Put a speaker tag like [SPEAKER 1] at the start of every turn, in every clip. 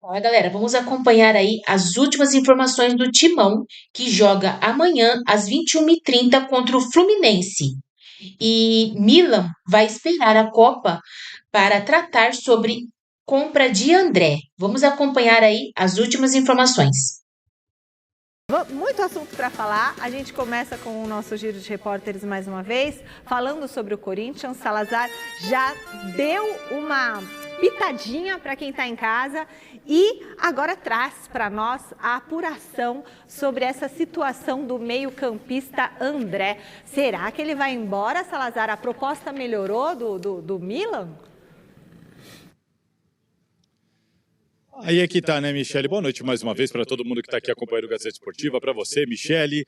[SPEAKER 1] Olha, galera, vamos acompanhar aí as últimas informações do Timão, que joga amanhã às 21h30 contra o Fluminense. E Milan vai esperar a Copa para tratar sobre compra de André. Vamos acompanhar aí as últimas informações.
[SPEAKER 2] Muito assunto para falar. A gente começa com o nosso giro de repórteres mais uma vez, falando sobre o Corinthians. Salazar já deu uma pitadinha para quem está em casa e agora traz para nós a apuração sobre essa situação do meio-campista André. Será que ele vai embora, Salazar? A proposta melhorou do Milan?
[SPEAKER 3] Aí é que tá, né, Michele? Boa noite mais uma vez para todo mundo que está aqui acompanhando o Gazeta Esportiva, para você, Michele.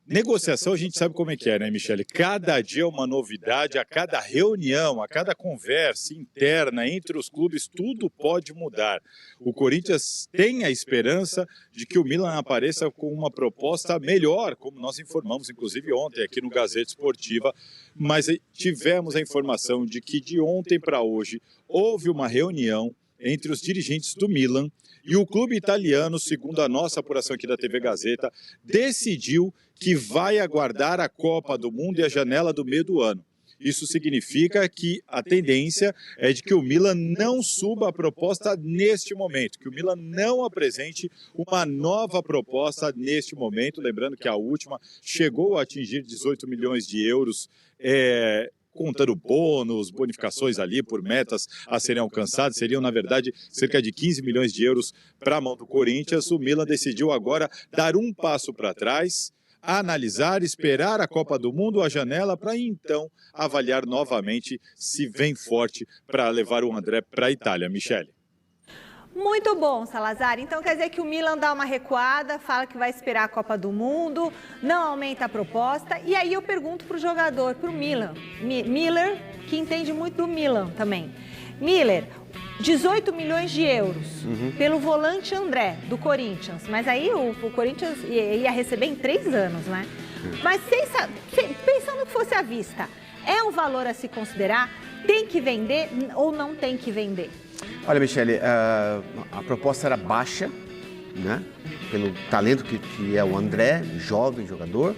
[SPEAKER 3] Negociação a gente sabe como é que é, né, Michele? Cada dia é uma novidade, a cada reunião, a cada conversa interna entre os clubes, tudo pode mudar. O Corinthians tem a esperança de que o Milan apareça com uma proposta melhor, como nós informamos, inclusive ontem aqui no Gazeta Esportiva, mas tivemos a informação de que de ontem para hoje houve uma reunião entre os dirigentes do Milan e o clube italiano, segundo a nossa apuração aqui da TV Gazeta, decidiu que vai aguardar a Copa do Mundo e a janela do meio do ano. Isso significa que a tendência é de que o Milan não suba a proposta neste momento, que o Milan não apresente uma nova proposta neste momento, lembrando que a última chegou a atingir 18 milhões de euros, contando bônus, bonificações ali por metas a serem alcançadas, seriam, na verdade, cerca de 15 milhões de euros para a mão do Corinthians. O Milan decidiu agora dar um passo para trás, analisar, esperar a Copa do Mundo, a janela, para então avaliar novamente se vem forte para levar o André para a Itália. Michele.
[SPEAKER 2] Muito bom, Salazar. Então quer dizer que o Milan dá uma recuada, fala que vai esperar a Copa do Mundo, não aumenta a proposta. E aí eu pergunto para o jogador, para o Milan, Miller, que entende muito do Milan também. Miller, 18 milhões de euros pelo volante André, do Corinthians. Mas aí o Corinthians ia receber em 3 anos, né? Mas pensando que fosse à vista, é um valor a se considerar? Tem que vender ou não tem que vender?
[SPEAKER 4] Olha, Michele, a proposta era baixa, né? Pelo talento que é o André, jovem jogador.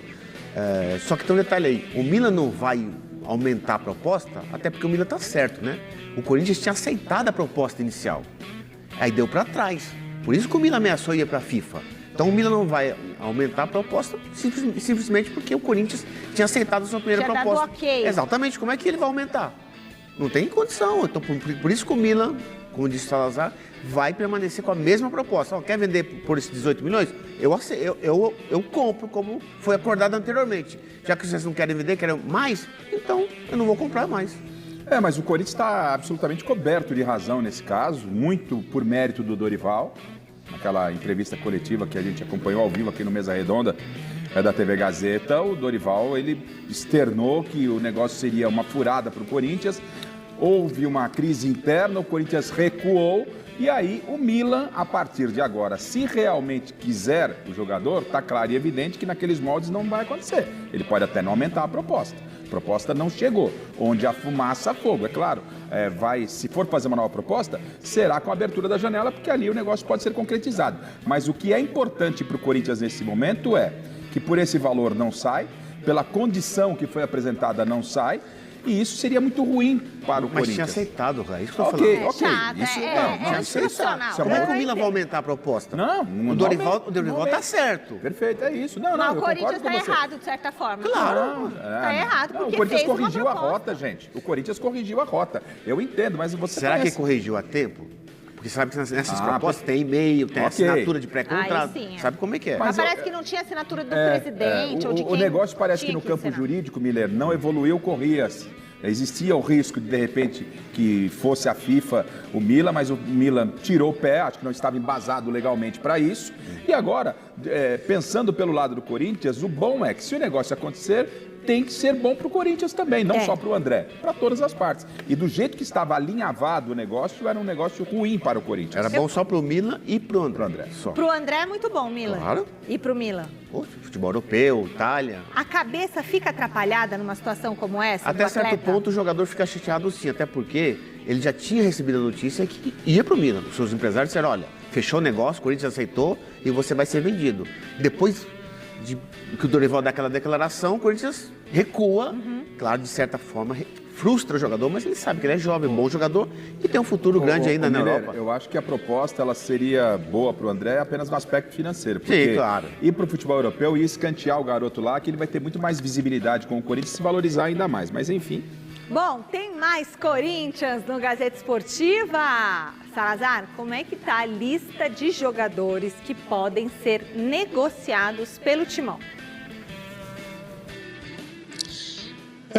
[SPEAKER 4] Só que tem um detalhe aí, o Milan não vai aumentar a proposta, até porque o Milan tá certo, né? O Corinthians tinha aceitado a proposta inicial, aí deu para trás. Por isso que o Milan ameaçou ir para a FIFA. Então o Milan não vai aumentar a proposta simplesmente porque o Corinthians tinha aceitado a sua primeira proposta.
[SPEAKER 2] Dado okay.
[SPEAKER 4] Exatamente, como é que ele vai aumentar? Não tem condição, então por isso que o Milan, como disse o Salazar, vai permanecer com a mesma proposta. Quer vender por esses 18 milhões? Eu compro, como foi acordado anteriormente. Já que vocês não querem vender, querem mais, então eu não vou comprar mais.
[SPEAKER 5] Mas o Corinthians está absolutamente coberto de razão nesse caso, muito por mérito do Dorival. Naquela entrevista coletiva que a gente acompanhou ao vivo aqui no Mesa Redonda da TV Gazeta, o Dorival ele externou que o negócio seria uma furada para o Corinthians. Houve uma crise interna, o Corinthians recuou e aí o Milan, a partir de agora, se realmente quiser o jogador, está claro e evidente que naqueles moldes não vai acontecer. Ele pode até não aumentar a proposta. A proposta não chegou. Onde a fumaça, fogo. É claro, se for fazer uma nova proposta, será com a abertura da janela, porque ali o negócio pode ser concretizado. Mas o que é importante para o Corinthians nesse momento é que por esse valor não sai, pela condição que foi apresentada não sai, e isso seria muito ruim para o Corinthians.
[SPEAKER 4] Mas tinha aceitado, Raí. Isso que eu tô falando.
[SPEAKER 5] Ok.
[SPEAKER 2] Isso
[SPEAKER 4] Tinha aceitado. Como é que o Milan vai aumentar a proposta? O Dorival tá certo.
[SPEAKER 5] Perfeito, é isso. Não,
[SPEAKER 2] Mas
[SPEAKER 5] eu
[SPEAKER 2] o Corinthians
[SPEAKER 5] concordo com
[SPEAKER 2] está
[SPEAKER 5] você.
[SPEAKER 2] errado, de certa forma.
[SPEAKER 4] Claro.
[SPEAKER 2] Está errado, porque
[SPEAKER 5] o Corinthians
[SPEAKER 2] fez uma
[SPEAKER 5] corrigiu a
[SPEAKER 2] proposta.
[SPEAKER 5] rota, gente. O Corinthians corrigiu a rota. Eu entendo, mas você
[SPEAKER 4] Será
[SPEAKER 5] conhece.
[SPEAKER 4] que corrigiu a tempo? Porque sabe que nessas propostas tem e-mail, tem assinatura de pré-contrato. Sabe como é que é?
[SPEAKER 2] Mas parece que não tinha assinatura do presidente ou de quem.
[SPEAKER 5] O negócio parece que no campo jurídico, Miller, não evoluiu, corria-se. Existia o risco de repente, que fosse a FIFA o Milan, mas o Milan tirou o pé, acho que não estava embasado legalmente para isso. E agora, pensando pelo lado do Corinthians, o bom é que se o negócio acontecer, tem que ser bom para o Corinthians também, não só para o André, para todas as partes. E do jeito que estava alinhavado o negócio, era um negócio ruim para o Corinthians.
[SPEAKER 4] Era bom só para o Milan e para o André.
[SPEAKER 2] Para o André é muito bom, Milan.
[SPEAKER 4] Claro.
[SPEAKER 2] E para o Milan?
[SPEAKER 4] Futebol europeu, Itália.
[SPEAKER 2] A cabeça fica atrapalhada numa situação como essa?
[SPEAKER 4] Até certo ponto o jogador fica chateado sim, até porque ele já tinha recebido a notícia que ia para o Milan. Os seus empresários disseram, olha, fechou o negócio, o Corinthians aceitou e você vai ser vendido. Depois que o Dorival dá aquela declaração, o Corinthians recua, claro, de certa forma, frustra o jogador, mas ele sabe que ele é jovem, bom jogador e tem um futuro grande ainda na
[SPEAKER 5] Miller,
[SPEAKER 4] Europa.
[SPEAKER 5] Eu acho que a proposta ela seria boa para o André apenas no aspecto financeiro. Porque
[SPEAKER 4] Sim, claro.
[SPEAKER 5] Ir para o futebol europeu e escantear o garoto lá, que ele vai ter muito mais visibilidade com o Corinthians e se valorizar ainda mais. Mas enfim...
[SPEAKER 2] Bom, tem mais Corinthians no Gazeta Esportiva. Salazar, como é que tá a lista de jogadores que podem ser negociados pelo Timão?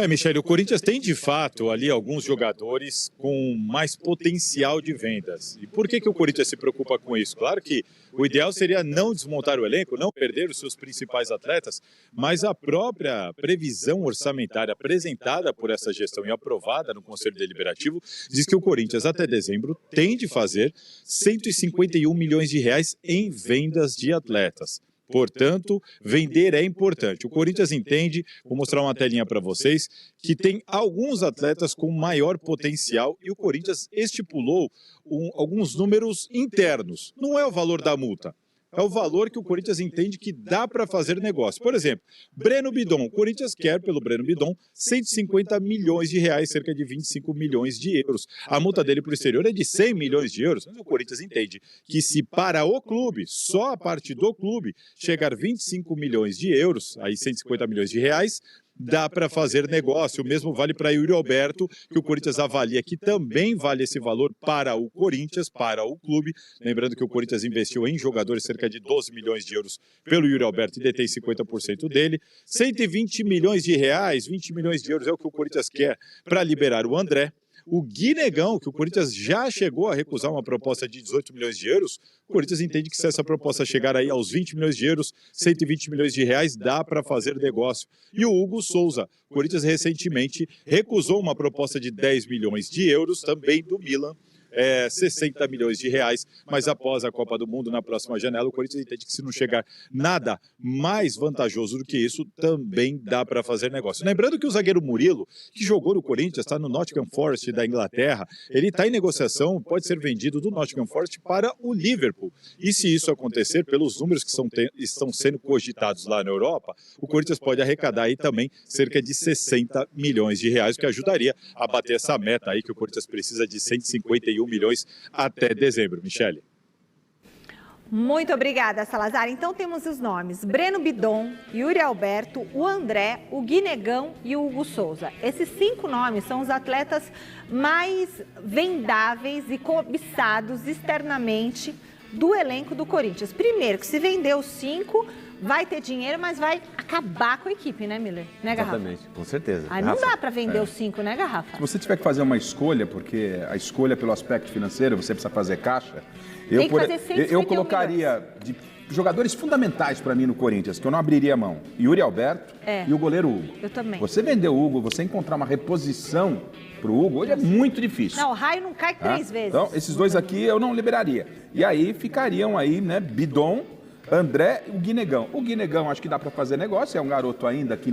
[SPEAKER 3] Michele, o Corinthians tem de fato ali alguns jogadores com mais potencial de vendas. E por que o Corinthians se preocupa com isso? Claro que o ideal seria não desmontar o elenco, não perder os seus principais atletas, mas a própria previsão orçamentária apresentada por essa gestão e aprovada no Conselho Deliberativo diz que o Corinthians até dezembro tem de fazer 151 milhões de reais em vendas de atletas. Portanto, vender é importante. O Corinthians entende, vou mostrar uma telinha para vocês, que tem alguns atletas com maior potencial e o Corinthians estipulou alguns números internos. Não é o valor da multa, é o valor que o Corinthians entende que dá para fazer negócio. Por exemplo, Breno Bidon. O Corinthians quer, pelo Breno Bidon, 150 milhões de reais, cerca de 25 milhões de euros. A multa dele para o exterior é de 100 milhões de euros. Mas o Corinthians entende que se para o clube, só a parte do clube, chegar 25 milhões de euros, aí 150 milhões de reais, dá para fazer negócio. O mesmo vale para Yuri Alberto, que o Corinthians avalia que também vale esse valor para o Corinthians, para o clube. Lembrando que o Corinthians investiu em jogadores cerca de 12 milhões de euros pelo Yuri Alberto e detém 50% dele. 120 milhões de reais, 20 milhões de euros é o que o Corinthians quer para liberar o André. O Guinegão, que o Corinthians já chegou a recusar uma proposta de 18 milhões de euros, o Corinthians entende que se essa proposta chegar aí aos 20 milhões de euros, 120 milhões de reais, dá para fazer negócio. E o Hugo Souza, o Corinthians recentemente recusou uma proposta de 10 milhões de euros, também do Milan, 60 milhões de reais, mas após a Copa do Mundo, na próxima janela, o Corinthians entende que se não chegar nada mais vantajoso do que isso, também dá para fazer negócio. Lembrando que o zagueiro Murilo, que jogou no Corinthians, está no Nottingham Forest da Inglaterra, ele está em negociação, pode ser vendido do Nottingham Forest para o Liverpool. E se isso acontecer, pelos números que estão sendo cogitados lá na Europa, o Corinthians pode arrecadar aí também cerca de 60 milhões de reais, o que ajudaria a bater essa meta aí que o Corinthians precisa de 151 milhões até dezembro. Michele.
[SPEAKER 2] Muito obrigada, Salazar. Então temos os nomes: Breno Bidon, Yuri Alberto, o André, o Guinegão e o Hugo Souza. Esses 5 nomes são os atletas mais vendáveis e cobiçados externamente do elenco do Corinthians. Primeiro, que se vender os 5, vai ter dinheiro, mas vai acabar com a equipe, né, Miller? Né, Garrafa?
[SPEAKER 4] Exatamente, com certeza.
[SPEAKER 2] Aí não dá para vender os 5, né, Garrafa?
[SPEAKER 5] Se você tiver que fazer uma escolha, porque a escolha pelo aspecto financeiro, você precisa fazer caixa,
[SPEAKER 2] Tem que fazer 151
[SPEAKER 5] eu colocaria de jogadores fundamentais para mim no Corinthians, que eu não abriria mão. Yuri Alberto e o goleiro Hugo.
[SPEAKER 2] Eu também.
[SPEAKER 5] Você vender o Hugo, você encontrar uma reposição para o Hugo, hoje é muito difícil.
[SPEAKER 2] Não, o raio não cai 3 vezes.
[SPEAKER 5] Então, esses dois aqui eu não liberaria. E aí ficariam aí, né, Bidon, André e o Guinegão. O Guinegão acho que dá para fazer negócio, é um garoto ainda que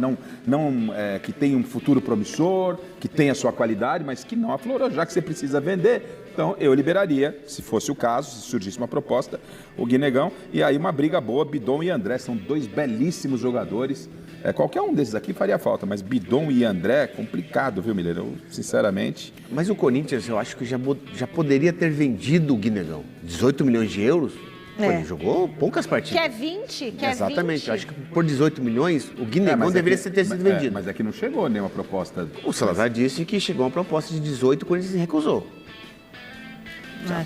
[SPEAKER 5] que tem um futuro promissor, que tem a sua qualidade, mas que não aflorou, já que você precisa vender. Então eu liberaria, se fosse o caso, se surgisse uma proposta, o Guinegão. E aí uma briga boa, Bidon e André, são 2 belíssimos jogadores. Qualquer um desses aqui faria falta, mas Bidon e André, complicado, viu, Miller? Eu, sinceramente...
[SPEAKER 4] Mas o Corinthians, eu acho que já poderia ter vendido o Guinegão. 18 milhões de euros? Pô, ele jogou poucas partidas.
[SPEAKER 2] Quer 20? Quer
[SPEAKER 4] Exatamente.
[SPEAKER 2] 20?
[SPEAKER 4] Eu acho que por 18 milhões, o Guinegão deveria ter sido vendido.
[SPEAKER 5] Mas é que não chegou nenhuma proposta.
[SPEAKER 4] O Salazar disse que chegou uma proposta de 18 e o Corinthians recusou.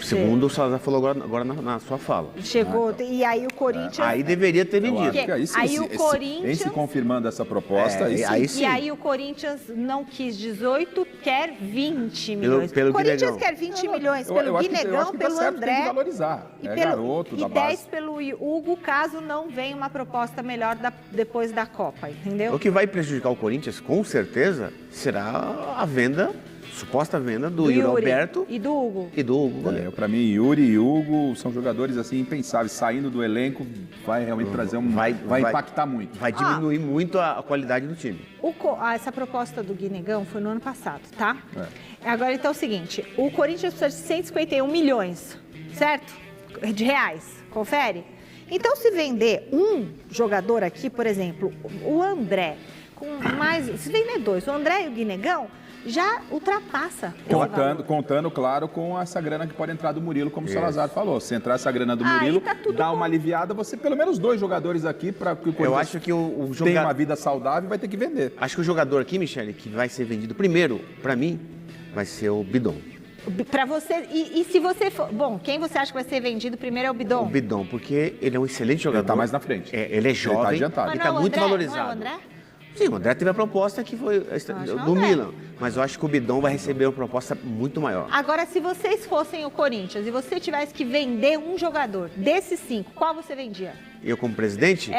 [SPEAKER 4] Segundo o Salazar falou agora na sua fala.
[SPEAKER 2] Chegou, e aí o Corinthians...
[SPEAKER 4] Aí deveria ter vendido.
[SPEAKER 2] Aí o Corinthians...
[SPEAKER 5] Em se confirmando essa proposta,
[SPEAKER 4] aí sim.
[SPEAKER 2] E aí o Corinthians não quis 18, quer 20 milhões.
[SPEAKER 4] Pelo
[SPEAKER 2] o Corinthians
[SPEAKER 4] Guinegão.
[SPEAKER 2] quer 20 milhões pelo Guinegão, pelo André.
[SPEAKER 5] Tem que valorizar.
[SPEAKER 2] E,
[SPEAKER 5] garoto da base.
[SPEAKER 2] 10 pelo Hugo, caso não venha uma proposta melhor depois da Copa, entendeu?
[SPEAKER 4] O que vai prejudicar o Corinthians, com certeza, será a venda suposta venda do Yuri Alberto
[SPEAKER 2] e do Hugo.
[SPEAKER 4] Goleiro.
[SPEAKER 5] Para mim, Yuri e Hugo são jogadores assim impensáveis. Saindo do elenco, vai realmente trazer vai impactar muito.
[SPEAKER 4] Vai diminuir muito a qualidade do time.
[SPEAKER 2] Essa proposta do Guinegão foi no ano passado, tá? Agora, então, é o seguinte. O Corinthians precisa de 151 milhões, certo? De reais. Confere? Então, se vender um jogador aqui, por exemplo, o André, se vender dois, o André e o Guinegão, já ultrapassa.
[SPEAKER 5] Contando, claro, com essa grana que pode entrar do Murilo, como o Salazar falou. Se entrar essa grana do Murilo, dá uma aliviada, você pelo menos 2 jogadores aqui para que o Corinthians
[SPEAKER 4] Eu acho que o
[SPEAKER 5] tenha uma vida saudável, vai ter que vender.
[SPEAKER 4] Acho que o jogador aqui, Michele, que vai ser vendido primeiro, para mim, vai ser o Bidon.
[SPEAKER 2] Para você, e se você for... Bom, quem você acha que vai ser vendido primeiro é o Bidon?
[SPEAKER 4] O Bidon, porque ele é um excelente jogador.
[SPEAKER 5] Ele tá mais na frente.
[SPEAKER 4] Ele é jovem,
[SPEAKER 5] ele tá adiantado.
[SPEAKER 4] Ele tá muito valorizado.
[SPEAKER 2] Não é o André?
[SPEAKER 4] Sim, o André teve a proposta que foi do Milan, mas eu acho que o Bidon vai receber uma proposta muito maior.
[SPEAKER 2] Agora, se vocês fossem o Corinthians e você tivesse que vender um jogador desses 5, qual você vendia?
[SPEAKER 4] Eu como presidente?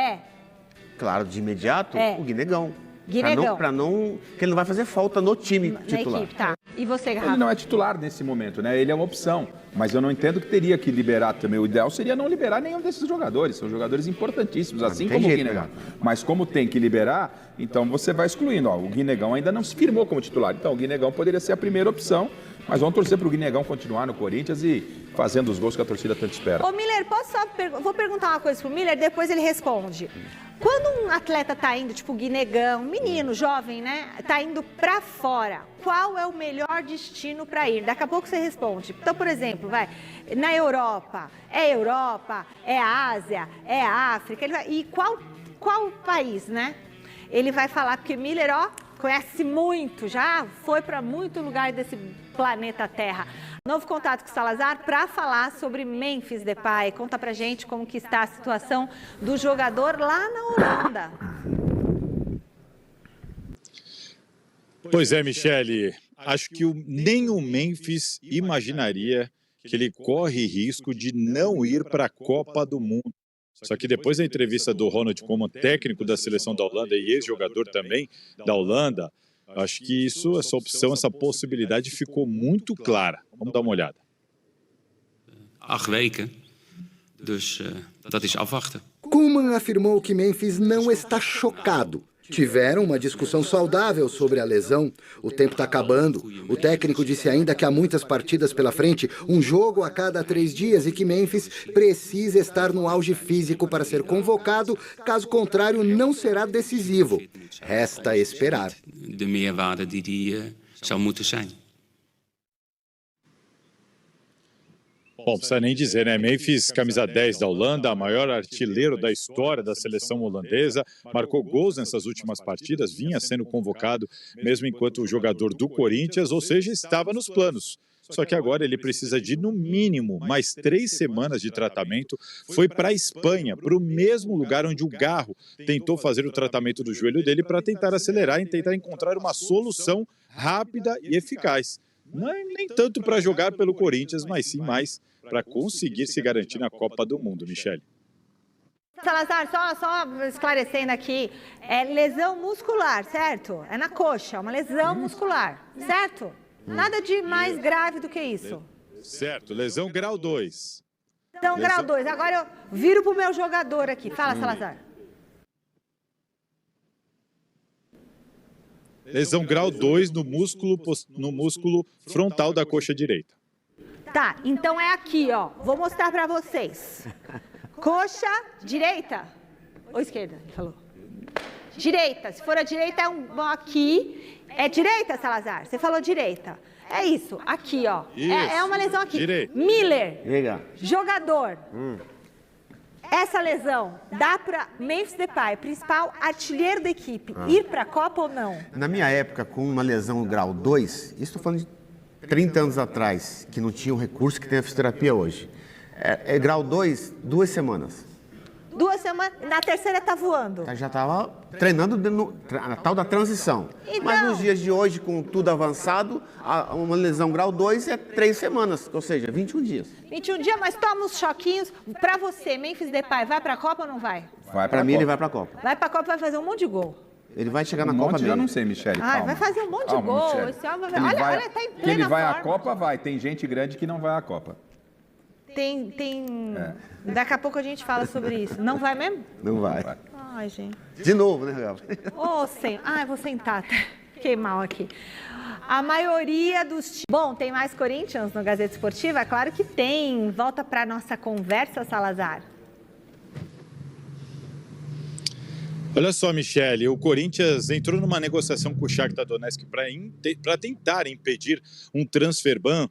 [SPEAKER 4] Claro, de imediato, o Guinegão. Porque ele não vai fazer falta no time titular.
[SPEAKER 2] Equipe, tá. E você, Garrafa?
[SPEAKER 5] Ele não é titular nesse momento, né? Ele é uma opção. Mas eu não entendo que teria que liberar também. O ideal seria não liberar nenhum desses jogadores. São jogadores importantíssimos, assim como o Guinegão. Mas como tem que liberar, então você vai excluindo. O Guinegão ainda não se firmou como titular. Então o Guinegão poderia ser a primeira opção. Mas vamos torcer para o Guinegão continuar no Corinthians e fazendo os gols que a torcida tanto espera.
[SPEAKER 2] Ô, Miller, vou perguntar uma coisa pro Miller, depois ele responde. Quando um atleta tá indo, tipo o Guinegão, menino, jovem, né? Tá indo pra fora, qual é o melhor destino para ir? Daqui a pouco você responde. Então, por exemplo, na Europa, é Ásia, é África, e qual país, né? Ele vai falar, porque Miller, conhece muito, já foi para muito lugar desse planeta Terra. Novo contato com o Salazar para falar sobre Memphis Depay. Conta pra gente como que está a situação do jogador lá na Holanda.
[SPEAKER 3] Pois é, Michele, acho que nem o Memphis imaginaria que ele corre risco de não ir para a Copa do Mundo. Só que depois da entrevista do Ronald como técnico da seleção da Holanda e ex-jogador também da Holanda, acho que essa opção, essa possibilidade ficou muito clara. Vamos dar uma olhada.
[SPEAKER 6] 8 weken, dus dat is afwachten.
[SPEAKER 7] Koeman afirmou que Memphis não está chocado. Tiveram uma discussão saudável sobre a lesão. O tempo está acabando. O técnico disse ainda que há muitas partidas pela frente, um jogo a cada 3 dias e que Memphis precisa estar no auge físico para ser convocado, caso contrário não será decisivo. Resta esperar.
[SPEAKER 6] De meerwaarde die zou moeten zijn.
[SPEAKER 3] Bom, não precisa nem dizer, né? Memphis, camisa 10 da Holanda, maior artilheiro da história da seleção holandesa, marcou gols nessas últimas partidas, vinha sendo convocado mesmo enquanto jogador do Corinthians, ou seja, estava nos planos. Só que agora ele precisa de, no mínimo, mais 3 semanas de tratamento. Foi para a Espanha, para o mesmo lugar onde o Garro tentou fazer o tratamento do joelho dele para tentar acelerar e tentar encontrar uma solução rápida e eficaz. Não é nem tanto para jogar pelo Corinthians, mas sim mais para conseguir se garantir na Copa do Mundo, Michele.
[SPEAKER 2] Salazar, só esclarecendo aqui, é lesão muscular, certo? É na coxa, uma lesão muscular, certo? Nada de mais grave do que isso.
[SPEAKER 3] Certo, lesão grau 2.
[SPEAKER 2] Lesão grau 2. Agora eu viro pro meu jogador aqui. Fala, Salazar.
[SPEAKER 3] Lesão grau 2 no músculo frontal da coxa direita.
[SPEAKER 2] Tá, então é aqui, ó. Vou mostrar pra vocês. Coxa direita ou esquerda? Ele falou. Direita. Se for a direita, é um aqui. É direita, Salazar? Você falou direita. É isso, aqui, ó. É uma lesão aqui.
[SPEAKER 3] Direita.
[SPEAKER 2] Miller,
[SPEAKER 4] Liga.
[SPEAKER 2] jogador. Essa lesão dá para Memphis Depay, principal artilheiro da equipe, ir para a Copa ou não?
[SPEAKER 4] Na minha época, com uma lesão grau 2, isso estou falando de 30 anos atrás, que não tinha o recurso que tem a fisioterapia hoje. Grau 2, 2 semanas.
[SPEAKER 2] 2 semanas, na terceira tá voando.
[SPEAKER 4] Já estava treinando na tal da transição.
[SPEAKER 2] Então,
[SPEAKER 4] mas nos dias de hoje, com tudo avançado, uma lesão grau 2 é 3 semanas, ou seja, 21 dias.
[SPEAKER 2] 21 dias, mas toma uns choquinhos. Para você, Memphis Depay, vai para a Copa ou não vai?
[SPEAKER 4] Para mim, ele vai para a Copa.
[SPEAKER 2] Vai para a Copa, vai fazer um monte de gol.
[SPEAKER 4] Ele vai chegar
[SPEAKER 5] Um
[SPEAKER 4] na Copa
[SPEAKER 5] monte já
[SPEAKER 4] mesmo.
[SPEAKER 5] não sei, Michele,
[SPEAKER 2] Ah,
[SPEAKER 5] calma.
[SPEAKER 2] vai fazer um monte de
[SPEAKER 5] Calma,
[SPEAKER 2] gol.
[SPEAKER 5] Michele.
[SPEAKER 2] Esse homem
[SPEAKER 5] Que ele
[SPEAKER 2] olha,
[SPEAKER 5] vai-
[SPEAKER 2] olha, tá em
[SPEAKER 5] que
[SPEAKER 2] plena
[SPEAKER 5] ele vai à
[SPEAKER 2] forma.
[SPEAKER 5] Copa, vai. Tem gente grande que não vai à Copa.
[SPEAKER 2] Tem... Daqui a pouco a gente fala sobre isso. Não vai mesmo?
[SPEAKER 4] Não vai.
[SPEAKER 2] Ai, gente.
[SPEAKER 4] De novo, né, Gabi?
[SPEAKER 2] Ai, vou sentar. Fiquei mal aqui. A maioria dos times... Bom, tem mais Corinthians no Gazeta Esportiva? Claro que tem. Volta para nossa conversa, Salazar.
[SPEAKER 3] Olha só, Michele, o Corinthians entrou numa negociação com o Shakhtar Donetsk para tentar impedir um transfer ban,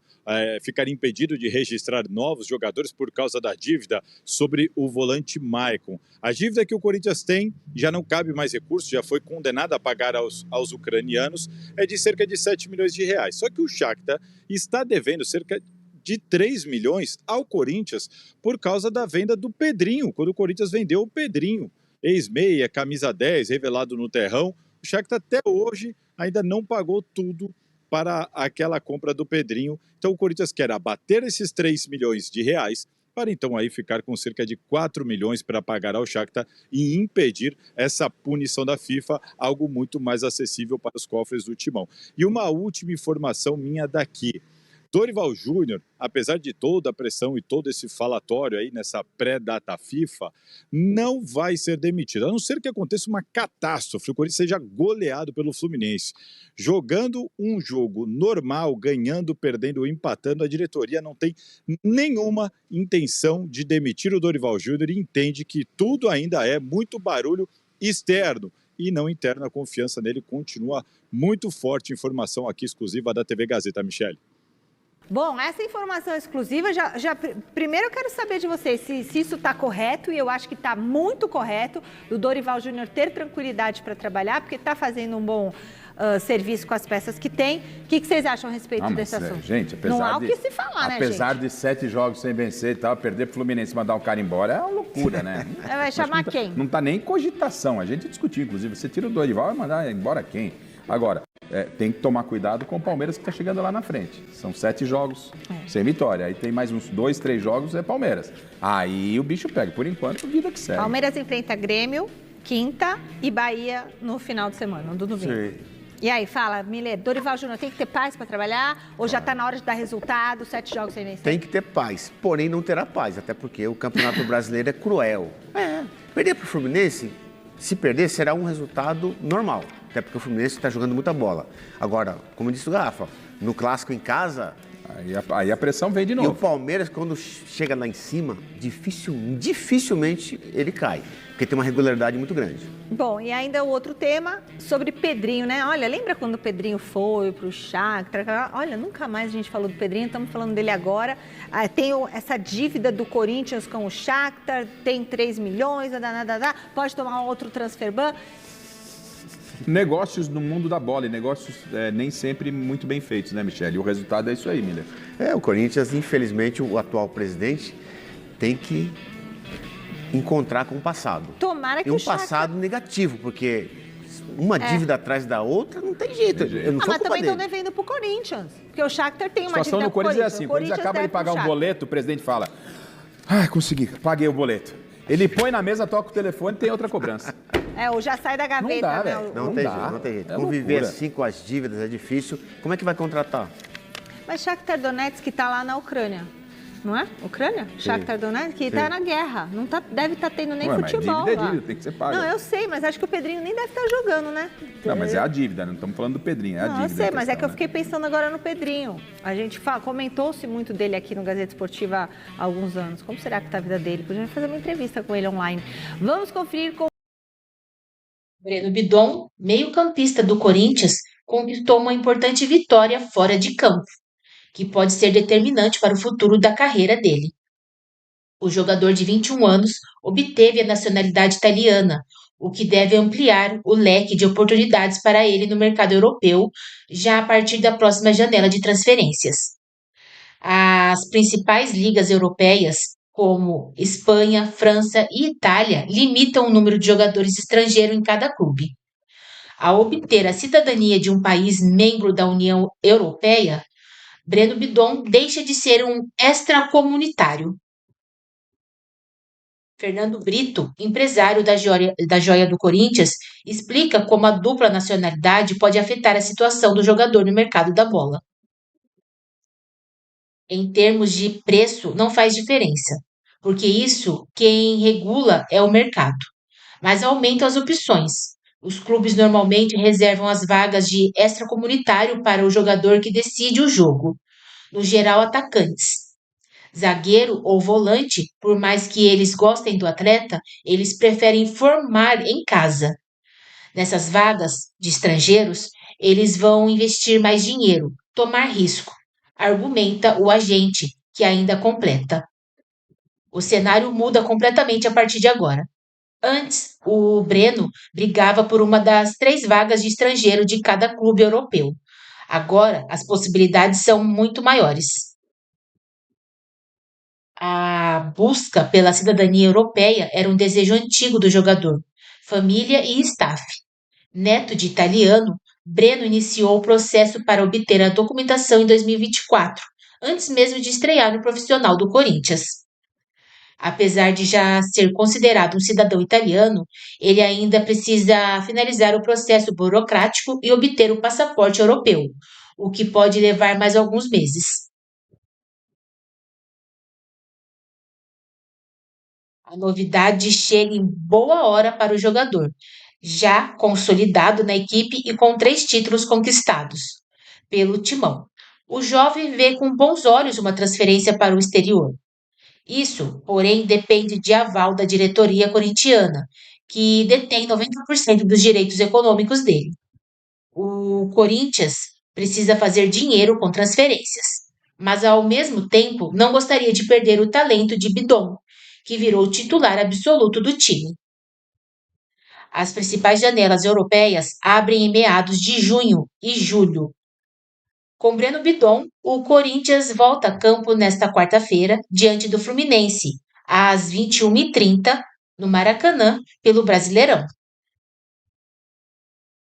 [SPEAKER 3] ficar impedido de registrar novos jogadores por causa da dívida sobre o volante Maicon. A dívida que o Corinthians tem já não cabe mais recursos, já foi condenada a pagar aos ucranianos, é de cerca de 7 milhões de reais. Só que o Shakhtar está devendo cerca de 3 milhões ao Corinthians por causa da venda do Pedrinho, quando o Corinthians vendeu o Pedrinho. Ex-meia, camisa 10, revelado no terrão, o Shakhtar até hoje ainda não pagou tudo para aquela compra do Pedrinho. Então o Corinthians quer abater esses 3 milhões de reais para então aí ficar com cerca de 4 milhões para pagar ao Shakhtar e impedir essa punição da FIFA, algo muito mais acessível para os cofres do Timão. E uma última informação minha daqui. Dorival Júnior, apesar de toda a pressão e todo esse falatório aí nessa pré-data FIFA, não vai ser demitido, a não ser que aconteça uma catástrofe, o Corinthians seja goleado pelo Fluminense. Jogando um jogo normal, ganhando, perdendo ou empatando, a diretoria não tem nenhuma intenção de demitir o Dorival Júnior e entende que tudo ainda é muito barulho externo e não interno. A confiança nele continua muito forte. Informação aqui exclusiva da TV Gazeta, Michele.
[SPEAKER 2] Bom, essa informação exclusiva, primeiro eu quero saber de vocês se isso está correto, e eu acho que está muito correto, do Dorival Júnior ter tranquilidade para trabalhar, porque está fazendo um bom serviço com as peças que tem. O que vocês acham a respeito desse assunto?
[SPEAKER 5] Gente,
[SPEAKER 2] não há o que se falar, né, gente?
[SPEAKER 5] Apesar de 7 jogos sem vencer e tal, perder para o Fluminense e mandar o cara embora é uma loucura, né?
[SPEAKER 2] Vai chamar quem?
[SPEAKER 5] Não está nem em cogitação, a gente discutiu, inclusive, você tira o Dorival e mandar embora quem? Agora, tem que tomar cuidado com o Palmeiras que está chegando lá na frente. São 7 jogos sem vitória. Aí tem mais uns 2, 3 jogos, é Palmeiras. Aí o bicho pega. Por enquanto, vida que segue.
[SPEAKER 2] Palmeiras enfrenta Grêmio, quinta, e Bahia no final de semana, no domingo. Sim. E aí, fala, Miller, Dorival Júnior tem que ter paz para trabalhar? Ou já está na hora de dar resultado, 7 jogos sem vencer?
[SPEAKER 4] Tem que ter paz, porém não terá paz, até porque o Campeonato Brasileiro é cruel. Perder para o Fluminense, se perder, será um resultado normal. Até porque o Fluminense está jogando muita bola. Agora, como disse o Garrafa, no clássico em casa...
[SPEAKER 5] Aí a pressão vem de novo.
[SPEAKER 4] E o Palmeiras, quando chega lá em cima, dificilmente ele cai. Porque tem uma regularidade muito grande.
[SPEAKER 2] Bom, e ainda o outro tema sobre Pedrinho, né? Olha, lembra quando o Pedrinho foi pro Shakhtar? Olha, nunca mais a gente falou do Pedrinho, estamos falando dele agora. Tem essa dívida do Corinthians com o Shakhtar, tem 3 milhões, pode tomar um outro transfer ban.
[SPEAKER 5] Negócios no mundo da bola e negócios nem sempre muito bem feitos, né, Michele? E o resultado é isso aí, Miller.
[SPEAKER 4] O Corinthians, infelizmente, o atual presidente tem que encontrar com o passado.
[SPEAKER 2] Tomara que
[SPEAKER 4] e um passado negativo, porque uma dívida atrás da outra não tem jeito. Eu não sou
[SPEAKER 2] mas também
[SPEAKER 4] dele.
[SPEAKER 2] estão devendo pro Corinthians, porque o Shakhtar tem uma
[SPEAKER 5] dívida com o Corinthians. A situação no Corinthians é assim, quando eles acabam de pagar um boleto, o presidente fala, consegui, paguei o boleto. Ele põe na mesa, toca o telefone e tem outra cobrança.
[SPEAKER 2] Ou já sai da gaveta.
[SPEAKER 5] Não dá,
[SPEAKER 2] né?
[SPEAKER 5] velho.
[SPEAKER 4] Não tem jeito. Conviver assim com as dívidas é difícil. Como é que vai contratar?
[SPEAKER 2] Mas Shakhtar Donetsk está lá na Ucrânia, não é? Ucrânia? Shakhtar Donetsk, que está na guerra. Não deve estar tendo nem futebol
[SPEAKER 5] mas
[SPEAKER 2] lá.
[SPEAKER 5] Dívida, tem que ser paga.
[SPEAKER 2] Não, eu sei, mas acho que o Pedrinho nem deve estar jogando, né?
[SPEAKER 5] Não, mas é a dívida, não estamos falando do Pedrinho, é a dívida.
[SPEAKER 2] Eu sei, mas é que eu fiquei pensando agora no Pedrinho. A gente comentou-se muito dele aqui no Gazeta Esportiva há alguns anos. Como será que está a vida dele? Podemos fazer uma entrevista com ele online. Vamos conferir com...
[SPEAKER 1] Breno Bidon, meio-campista do Corinthians, conquistou uma importante vitória fora de campo, que pode ser determinante para o futuro da carreira dele. O jogador de 21 anos obteve a nacionalidade italiana, o que deve ampliar o leque de oportunidades para ele no mercado europeu, já a partir da próxima janela de transferências. As principais ligas europeias, como Espanha, França e Itália, limitam o número de jogadores estrangeiros em cada clube. Ao obter a cidadania de um país membro da União Europeia, Breno Bidon deixa de ser um extracomunitário. Fernando Brito, empresário da joia do Corinthians, explica como a dupla nacionalidade pode afetar a situação do jogador no mercado da bola. Em termos de preço, não faz diferença, porque isso quem regula é o mercado, mas aumenta as opções. Os clubes normalmente reservam as vagas de extracomunitário para o jogador que decide o jogo, no geral atacantes. Zagueiro ou volante, por mais que eles gostem do atleta, eles preferem formar em casa. Nessas vagas de estrangeiros, eles vão investir mais dinheiro, tomar risco, argumenta o agente, que ainda completa. O cenário muda completamente a partir de agora. Antes, o Breno brigava por uma das 3 vagas de estrangeiro de cada clube europeu. Agora, as possibilidades são muito maiores. A busca pela cidadania europeia era um desejo antigo do jogador, família e staff. Neto de italiano, Breno iniciou o processo para obter a documentação em 2024, antes mesmo de estrear no profissional do Corinthians. Apesar de já ser considerado um cidadão italiano, ele ainda precisa finalizar o processo burocrático e obter o passaporte europeu, o que pode levar mais alguns meses. A novidade chega em boa hora para o jogador, já consolidado na equipe e com 3 títulos conquistados pelo Timão. O jovem vê com bons olhos uma transferência para o exterior. Isso, porém, depende de aval da diretoria corintiana, que detém 90% dos direitos econômicos dele. O Corinthians precisa fazer dinheiro com transferências, mas ao mesmo tempo não gostaria de perder o talento de Bidon, que virou titular absoluto do time. As principais janelas europeias abrem em meados de junho e julho. Com Breno Bidon, o Corinthians volta a campo nesta quarta-feira, diante do Fluminense, às 21h30, no Maracanã, pelo Brasileirão.